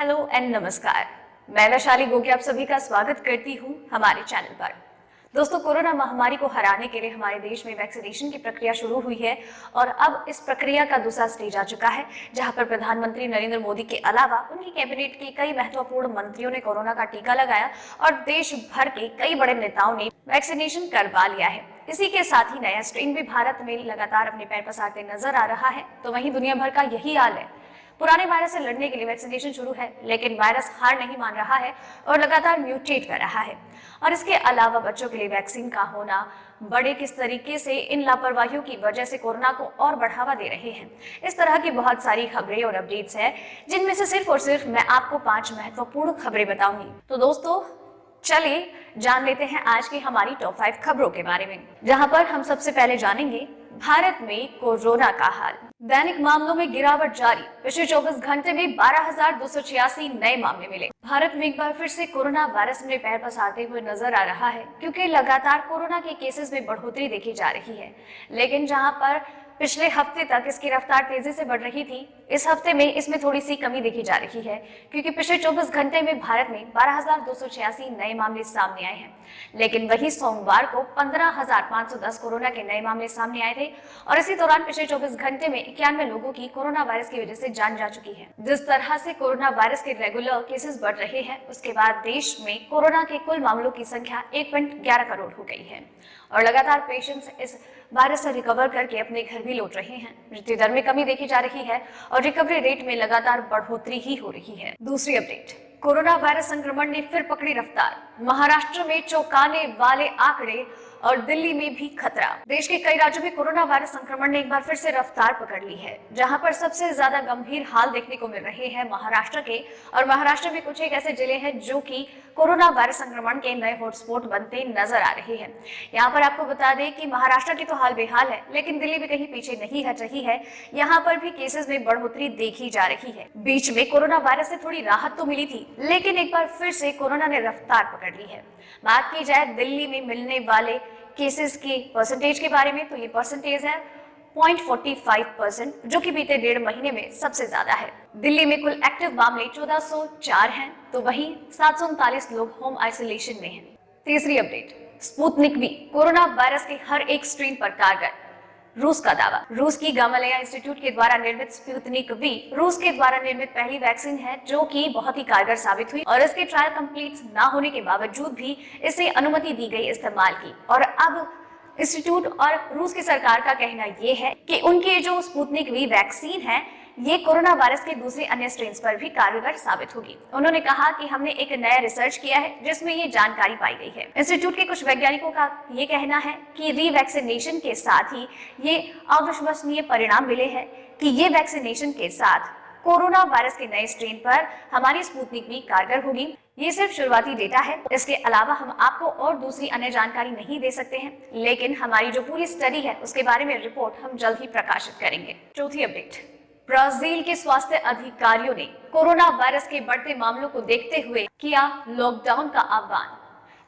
Hello and नमस्कार। मैं वैशाली गोगे आप सभी का स्वागत करती हूं हमारे चैनल पर। दोस्तों, कोरोना महामारी को हराने के लिए हमारे देश में वैक्सीनेशन की प्रक्रिया शुरू हुई है और अब इस प्रक्रिया का दूसरा स्टेज आ चुका है, जहां पर प्रधानमंत्री नरेंद्र मोदी के अलावा उनकी कैबिनेट के कई महत्वपूर्ण मंत्रियों ने कोरोना का टीका लगाया और देश भर के कई बड़े नेताओं ने वैक्सीनेशन करवा लिया है। इसी के साथ ही नया स्ट्रेन भी भारत में लगातार अपने पैर पसारते नजर आ रहा है। तो वहीं दुनिया भर का यही हाल है। पुराने वायरस से लड़ने के लिए वैक्सीनेशन शुरू है, लेकिन वायरस हार नहीं मान रहा है और लगातार म्यूटेट कर रहा है। और इसके अलावा बच्चों के लिए वैक्सीन का होना बड़े किस तरीके से इन लापरवाहियों की वजह से कोरोना को और बढ़ावा दे रहे हैं। इस तरह की बहुत सारी खबरें और अपडेट्स हैं, जिनमें से सिर्फ और सिर्फ मैं आपको 5 महत्वपूर्ण खबरें बताऊंगी। तो दोस्तों, चलिए जान लेते हैं आज की हमारी टॉप 5 खबरों के बारे में, जहां पर हम सबसे पहले जानेंगे भारत में कोरोना का हाल। दैनिक मामलों में गिरावट जारी। पिछले 24 घंटे में 12,286 नए मामले मिले। भारत में एक बार फिर से कोरोना वायरस में पैर पसारते हुए नजर आ रहा है, क्योंकि लगातार कोरोना के केसेस में बढ़ोतरी देखी जा रही है। लेकिन जहां पर पिछले हफ्ते तक इसकी रफ्तार तेजी से बढ़ रही थी, इस हफ्ते में इसमें थोड़ी सी कमी देखी जा रही है, क्योंकि पिछले 24 घंटे में भारत में 12,286 नए मामले सामने आए हैं। लेकिन वही सोमवार को 15,510 कोरोना के नए मामले सामने आए थे और इसी दौरान पिछले 24 घंटे में 91 लोगों की कोरोना वायरस की वजह से जान जा चुकी है। जिस तरह से कोरोना वायरस के रेगुलर केसेस बढ़ रहे हैं, उसके बाद देश में कोरोना के कुल मामलों की संख्या 1.11 करोड़ हो गई है और लगातार पेशेंट्स इस वायरस से रिकवर करके अपने घर भी लौट रहे हैं। मृत्यु दर में कमी देखी जा रही है और रिकवरी रेट में लगातार बढ़ोतरी ही हो रही है। दूसरी अपडेट, कोरोना वायरस संक्रमण ने फिर पकड़ी रफ्तार। महाराष्ट्र में चौंकाने वाले आंकड़े और दिल्ली में भी खतरा। देश के कई राज्यों में कोरोना वायरस संक्रमण ने एक बार फिर से रफ्तार पकड़ ली है, जहां पर सबसे ज्यादा गंभीर हाल देखने को मिल रहे हैं महाराष्ट्र के। और महाराष्ट्र में कुछ एक ऐसे जिले हैं जो कि कोरोना वायरस संक्रमण के नए हॉटस्पॉट बनते नजर आ रहे हैं। यहाँ पर आपको बता दें कि महाराष्ट्र की तो हाल बेहाल है, लेकिन दिल्ली भी कहीं पीछे नहीं हट रही है। यहाँ पर भी केसेस में बढ़ोतरी देखी जा रही है। बीच में कोरोना वायरस से थोड़ी राहत तो मिली थी, लेकिन एक बार फिर से कोरोना ने रफ्तार पकड़ ली है। बात की जाए दिल्ली में मिलने वाले केसेस के परसेंटेज के बारे में, तो ये परसेंटेज है 0.45%, जो कि बीते 1.5 महीने में सबसे ज्यादा है। दिल्ली में कुल एक्टिव मामले 1404 हैं, तो वहीं 739 लोग होम आइसोलेशन में हैं। तीसरी update, Sputnik V corona virus के हर एक स्ट्रेन पर कारगर। रूस का दावा। रूस की गामालेया इंस्टीट्यूट के द्वारा निर्मित स्पुतनिक वी रूस के द्वारा निर्मित पहली वैक्सीन है, जो कि बहुत ही कारगर साबित हुई और इसके ट्रायल कंप्लीट ना होने के बावजूद भी इसे अनुमति दी गई इस्तेमाल की। और अब इंस्टीट्यूट और रूस की सरकार का कहना यह है कि उनकी जो स्पुतनिक वी वैक्सीन है, ये कोरोना वायरस के दूसरे अन्य स्ट्रेन्स पर भी कारगर साबित होगी। उन्होंने कहा कि हमने एक नया रिसर्च किया है जिसमें ये जानकारी पाई गई है। इंस्टीट्यूट के कुछ वैज्ञानिकों का ये कहना है कि रीवैक्सीनेशन के साथ ही ये अविश्वसनीय परिणाम मिले हैं कि ये वैक्सीनेशन के साथ कोरोना वायरस के नए स्ट्रेन पर हमारी स्पुतनिक भी कारगर होगी। ये सिर्फ शुरुआती डेटा है, इसके अलावा हम आपको और दूसरी अन्य जानकारी नहीं दे सकते हैं, लेकिन हमारी जो पूरी स्टडी है उसके बारे में रिपोर्ट हम जल्द ही प्रकाशित करेंगे। चौथी अपडेट, ब्राजील के स्वास्थ्य अधिकारियों ने कोरोना वायरस के बढ़ते मामलों को देखते हुए किया लॉकडाउन का आह्वान।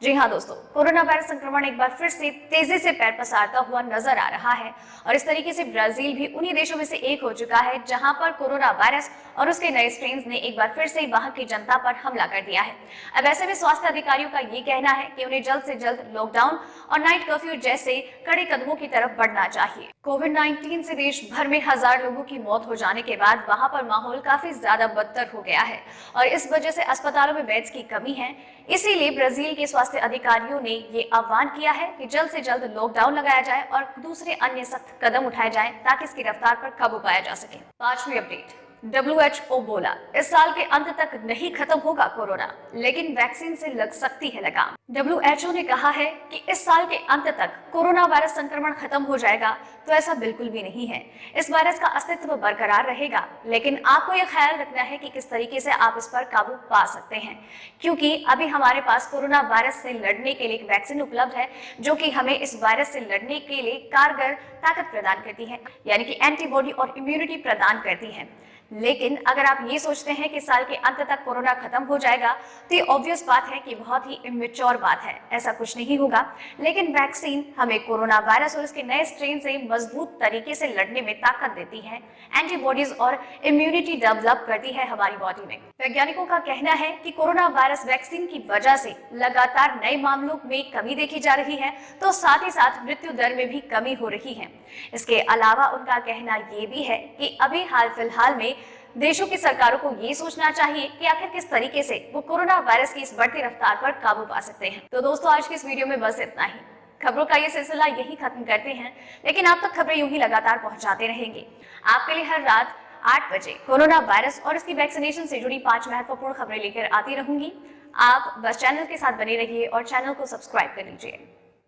जी हाँ दोस्तों, कोरोना वायरस संक्रमण एक बार फिर से तेजी से पैर पसारता हुआ नजर आ रहा है और इस तरीके से ब्राजील भी उन्हीं देशों में से एक हो चुका है जहां पर कोरोना वायरस और उसके नए स्ट्रेन्स ने एक बार फिर से वहां की जनता पर हमला कर दिया है। अब ऐसे में स्वास्थ्य अधिकारियों का ये कहना है कि उन्हें जल्द से जल्द लॉकडाउन और नाइट कर्फ्यू जैसे कड़े कदमों की तरफ बढ़ना चाहिए। कोविड-19 से देश भर में 1000 लोगों की मौत हो जाने के बाद वहां पर माहौल काफी ज्यादा बदतर हो गया है और इस वजह से अस्पतालों में बेड्स की कमी है। इसीलिए ब्राजील के स्वास्थ्य अधिकारियों ने ये आह्वान किया है कि जल्द से जल्द लॉकडाउन लगाया जाए और दूसरे अन्य सख्त कदम उठाए जाएं ताकि इसकी रफ्तार पर काबू पाया जा सके। 5वीं अपडेट, WHO बोला इस साल के अंत तक नहीं खत्म होगा कोरोना, लेकिन वैक्सीन से लग सकती है लगाम। WHO ने कहा है कि इस साल के अंत तक कोरोना वायरस संक्रमण खत्म हो जाएगा, तो ऐसा बिल्कुल भी नहीं है। इस वायरस का अस्तित्व बरकरार रहेगा, लेकिन आपको यह ख्याल रखना है कि किस तरीके से आप इस पर काबू पा सकते हैं, क्योंकि अभी हमारे पास कोरोना वायरस से लड़ने के लिए एक वैक्सीन उपलब्ध है, जो कि हमें इस वायरस से लड़ने के लिए कारगर ताकत प्रदान करती है, यानी कि एंटीबॉडी और इम्यूनिटी प्रदान करती है। लेकिन अगर आप ये सोचते हैं कि साल के अंत तक कोरोना खत्म हो जाएगा, तो ये ऑब्वियस बात है कि बहुत ही इमेच्योर बात है, ऐसा कुछ नहीं होगा। लेकिन वैक्सीन हमें कोरोना वायरस और इसके नए स्ट्रेन से मजबूत तरीके से लड़ने में ताकत देती है, एंटीबॉडीज और इम्यूनिटी डेवलप करती है हमारी बॉडी में। वैज्ञानिकों का कहना है कि कोरोना वायरस वैक्सीन की वजह से लगातार नए मामलों में कमी देखी जा रही है, तो साथ ही साथ मृत्यु दर में भी कमी हो रही है। इसके अलावा उनका कहना ये भी है कि अभी हाल फिलहाल में देशों की सरकारों को ये सोचना चाहिए कि आखिर किस तरीके से वो कोरोना वायरस की इस बढ़ती रफ्तार पर काबू पा सकते हैं। तो दोस्तों, आज की इस वीडियो में बस इतना ही। खबरों का ये सिलसिला यही खत्म करते हैं, लेकिन आप तक खबरें यूं ही लगातार पहुंचाते रहेंगे। आपके लिए हर रात 8 बजे कोरोना वायरस और इसकी वैक्सीनेशन से जुड़ी 5 महत्वपूर्ण खबरें लेकर आती रहूंगी। आप बस चैनल के साथ बने रहिए और चैनल को सब्सक्राइब कर लीजिए।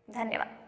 धन्यवाद।